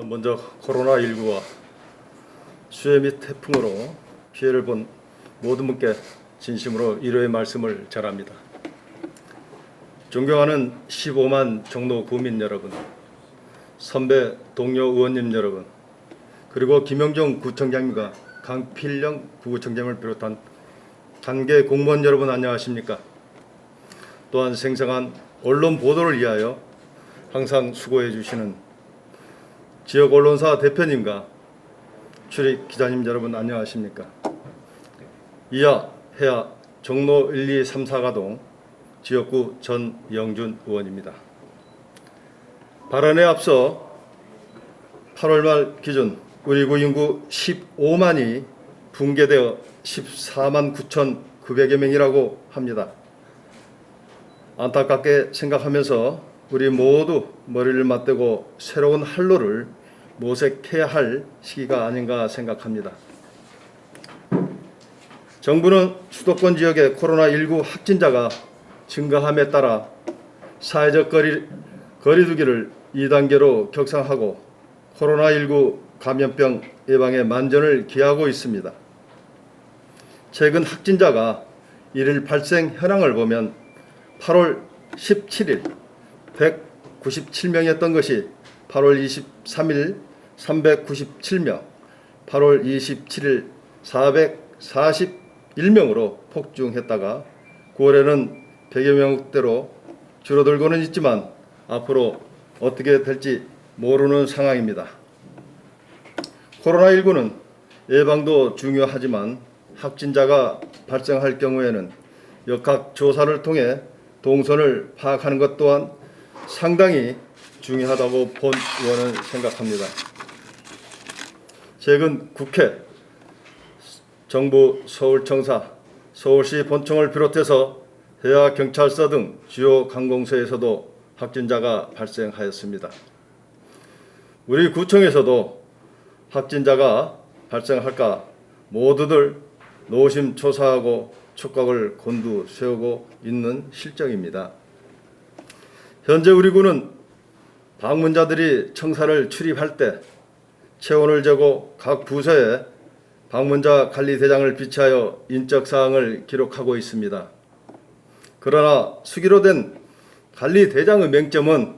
먼저 코로나19와 수해 및 태풍으로 피해를 본 모든 분께 진심으로 위로의 말씀을 전합니다. 존경하는 15만 종로 구민 여러분, 선배 동료 의원님 여러분, 그리고 김영정 구청장님과 강필령 구청장을 비롯한 단계 공무원 여러분 안녕하십니까? 또한 생생한 언론 보도를 위하여 항상 수고해 주시는 지역 언론사 대표님과 출입 기자님 여러분 안녕하십니까? 이하 해야 종로 1, 2, 3, 4가동 지역구 전영준 의원입니다. 발언에 앞서 8월 말 기준 우리 구 인구 15만이 붕괴되어 14만 9,900여 명이라고 합니다. 안타깝게 생각하면서 우리 모두 머리를 맞대고 새로운 활로를 모색해야 할 시기가 아닌가 생각합니다. 정부는 수도권 지역의 코로나19 확진자가 증가함에 따라 사회적 거리두기를 2단계로 격상하고 코로나19 감염병 예방에 만전을 기하고 있습니다. 최근 확진자가 일일 발생 현황을 보면 8월 17일 197명이었던 것이 8월 23일 397명, 8월 27일 441명으로 폭증했다가 9월에는 100여 명대로 줄어들고는 있지만 앞으로 어떻게 될지 모르는 상황입니다. 코로나19는 예방도 중요하지만 확진자가 발생할 경우에는 역학 조사를 통해 동선을 파악하는 것 또한 상당히 중요하다고 본 의원은 생각합니다. 최근 국회, 정부 서울청사, 서울시 본청을 비롯해서 해야 경찰서 등 주요 관공서에서도 확진자가 발생하였습니다. 우리 구청에서도 확진자가 발생할까 모두들 노심초사하고 촉각을 곤두세우고 있는 실정입니다. 현재 우리 구는 방문자들이 청사를 출입할 때 체온을 재고 각 부서에 방문자 관리 대장을 비치하여 인적 사항을 기록하고 있습니다. 그러나 수기로 된 관리 대장의 맹점은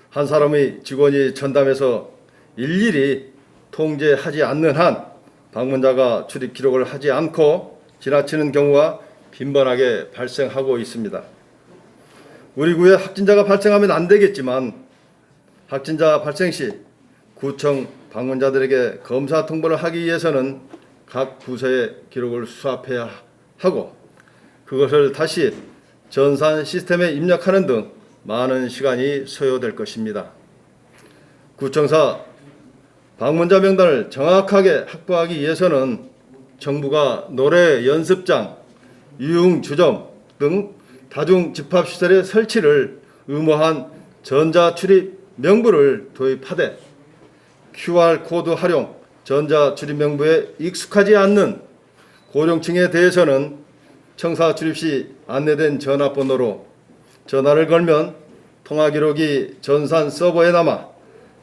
한 사람의 직원이 전담해서 일일이 통제하지 않는 한 방문자가 출입 기록을 하지 않고 지나치는 경우가 빈번하게 발생하고 있습니다. 우리 구에 확진자가 발생하면 안 되겠지만 확진자 발생 시 구청 방문자들에게 검사 통보를 하기 위해서는 각 부서의 기록을 수합해야 하고 그것을 다시 전산 시스템에 입력하는 등 많은 시간이 소요될 것입니다. 구청사 방문자 명단을 정확하게 확보하기 위해서는 정부가 노래 연습장, 유흥주점 등 다중집합시설의 설치를 의무화한 전자출입 명부를 도입하되 QR코드 활용 전자출입명부에 익숙하지 않는 고령층에 대해서는 청사 출입 시 안내된 전화번호로 전화를 걸면 통화기록이 전산 서버에 남아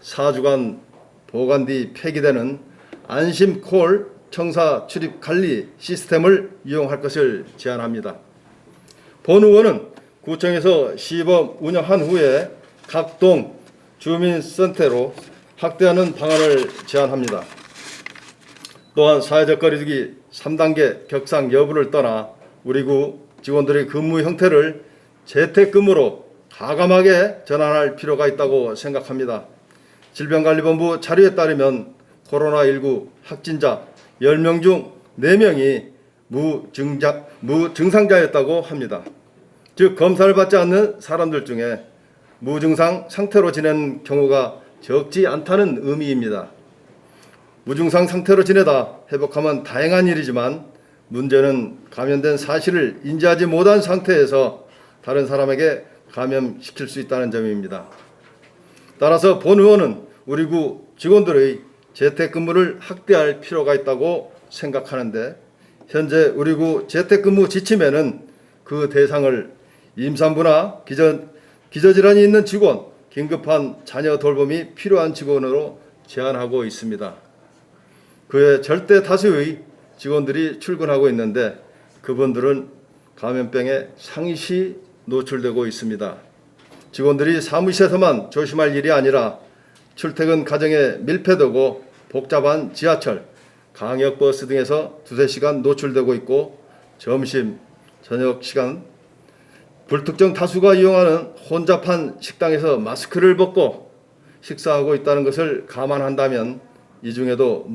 4주간 보관 뒤 폐기되는 안심콜 청사 출입 관리 시스템을 이용할 것을 제안합니다. 본 의원은 구청에서 시범 운영한 후에 각 동 주민센터로 확대하는 방안을 제안합니다. 또한 사회적 거리두기 3단계 격상 여부를 떠나 우리 구 직원들의 근무 형태를 재택근무로 과감하게 전환할 필요가 있다고 생각합니다. 질병관리본부 자료에 따르면 코로나19 확진자 10명 중 4명이 무증상자였다고 합니다. 즉 검사를 받지 않는 사람들 중에 무증상 상태로 지내는 경우가 적지 않다는 의미입니다. 무증상 상태로 지내다 회복하면 다행한 일이지만 문제는 감염된 사실을 인지하지 못한 상태에서 다른 사람에게 감염시킬 수 있다는 점입니다. 따라서 본 의원은 우리 구 직원들의 재택근무를 확대할 필요가 있다고 생각하는데 현재 우리 구 재택근무 지침에는 그 대상을 임산부나 기저질환이 있는 직원, 긴급한 자녀 돌봄이 필요한 직원으로 제한하고 있습니다. 그의 절대 다수의 직원들이 출근하고 있는데 그분들은 감염병에 상시 노출되고 있습니다. 직원들이 사무실에서만 조심할 일이 아니라 출퇴근 과정에 밀폐되고 복잡한 지하철, 광역버스 등에서 두세 시간 노출되고 있고 점심, 저녁 시간 불특정 다수가 이용하는 혼잡한 식당에서 마스크를 벗고 식사하고 있다는 것을 감안한다면 이 중에도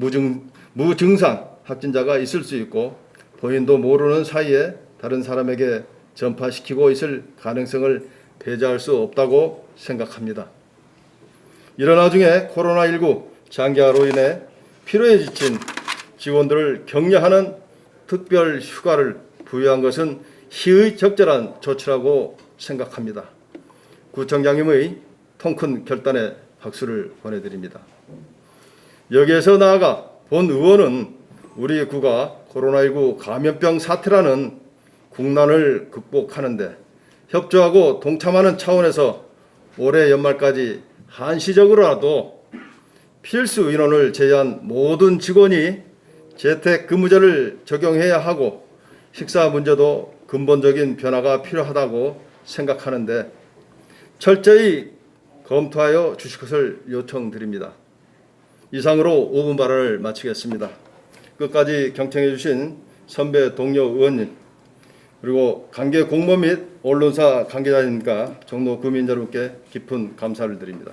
무증상 확진자가 있을 수 있고 본인도 모르는 사이에 다른 사람에게 전파시키고 있을 가능성을 배제할 수 없다고 생각합니다. 이런 와중에 코로나19 장기화로 인해 피로에 지친 직원들을 격려하는 특별 휴가를 부여한 것은 희의 적절한 조치라고 생각합니다. 구청장님의 통큰 결단에 박수를 보내드립니다. 여기에서 나아가 본 의원은 우리 구가 코로나19 감염병 사태라는 국난을 극복하는데 협조하고 동참하는 차원에서 올해 연말까지 한시적으로라도 필수 인원을 제외한 모든 직원이 재택근무제를 적용해야 하고 식사 문제도 근본적인 변화가 필요하다고 생각하는데 철저히 검토하여 주실 것을 요청드립니다. 이상으로 5분 발언을 마치겠습니다. 끝까지 경청해 주신 선배 동료 의원님 그리고 관계 공무원 및 언론사 관계자님과 종로 구민 여러분께 깊은 감사를 드립니다.